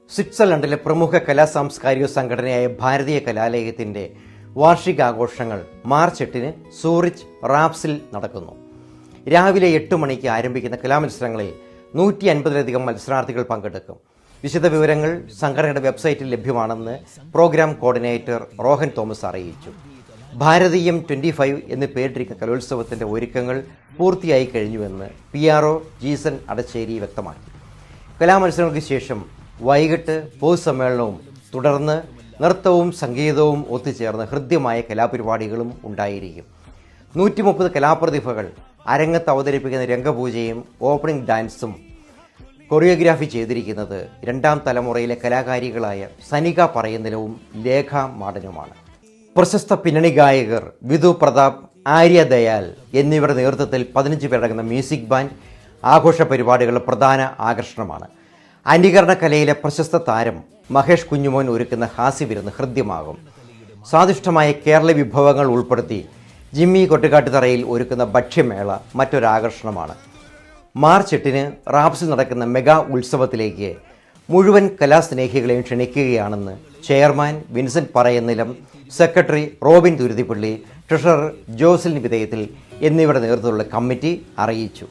സ്വിറ്റ്സർലൻഡിലെ പ്രമുഖ കലാ സാംസ്കാരിക സംഘടനയായ ഭാരതീയ കലാലയത്തിന്റെ വാർഷികാഘോഷങ്ങൾ മാർച്ച് 8 സൂറിച്ച് റാപ്സിൽ നടക്കുന്നു. രാവിലെ 8 മണിക്ക് ആരംഭിക്കുന്ന കലാമത്സരങ്ങളിൽ 150-ലധികം മത്സരാർത്ഥികൾ പങ്കെടുക്കും. വിശദവിവരങ്ങൾ സംഘടനയുടെ വെബ്സൈറ്റിൽ ലഭ്യമാണെന്ന് പ്രോഗ്രാം കോർഡിനേറ്റർ റോഹൻ തോമസ് അറിയിച്ചു. ഭാരതീയം 25 എന്ന് പേരിട്ടിരിക്കുന്ന കലോത്സവത്തിന്റെ ഒരുക്കങ്ങൾ പൂർത്തിയായി കഴിഞ്ഞുവെന്ന് PRO ജീസൺ അടച്ചേരി വ്യക്തമാക്കി. കലാമത്സരങ്ങൾക്ക് ശേഷം വൈകിട്ട് പൊതുസമ്മേളനവും തുടർന്ന് നൃത്തവും സംഗീതവും ഒത്തുചേർന്ന് ഹൃദ്യമായ കലാപരിപാടികളും ഉണ്ടായിരിക്കും. 130 കലാപ്രതിഭകൾ അരങ്ങത്ത് അവതരിപ്പിക്കുന്ന രംഗപൂജയും ഓപ്പണിംഗ് ഡാൻസും കൊറിയോഗ്രാഫി ചെയ്തിരിക്കുന്നത് രണ്ടാം തലമുറയിലെ കലാകാരികളായ സനിക പറയുന്നിലവും ലേഖ മാടനുമാണ്. പ്രശസ്ത പിന്നണി ഗായകർ വിധു പ്രതാപ്, ആര്യ ദയാൽ എന്നിവരുടെ നേതൃത്വത്തിൽ 15 പേരടങ്ങുന്ന മ്യൂസിക് ബാൻഡ് ആഘോഷ പരിപാടികളുടെ പ്രധാന ആകർഷണമാണ്. അനുകരണ കലയിലെ പ്രശസ്ത താരം മഹേഷ് കുഞ്ഞുമോൻ ഒരുക്കുന്ന ഹാസ്യവിരുന്ന് ഹൃദ്യമാകും. സ്വാദിഷ്ടമായ കേരള വിഭവങ്ങൾ ഉൾപ്പെടുത്തി ജിമ്മി കൊട്ടുകാട്ടുതറയിൽ ഒരുക്കുന്ന ഭക്ഷ്യമേള മറ്റൊരാകർഷണമാണ്. മാർച്ച് 8 റാപ്സിൽ നടക്കുന്ന മെഗാ ഉത്സവത്തിലേക്ക് മുഴുവൻ കലാസ്നേഹികളെയും ക്ഷണിക്കുകയാണെന്ന് chairman Vincent Parayunnilam, secretary Robin Thuruthippally, treasurer Josil Vidheyathil എന്നിവരുടെ നേതൃത്വത്തിലുള്ള കമ്മിറ്റി അറിയിച്ചു.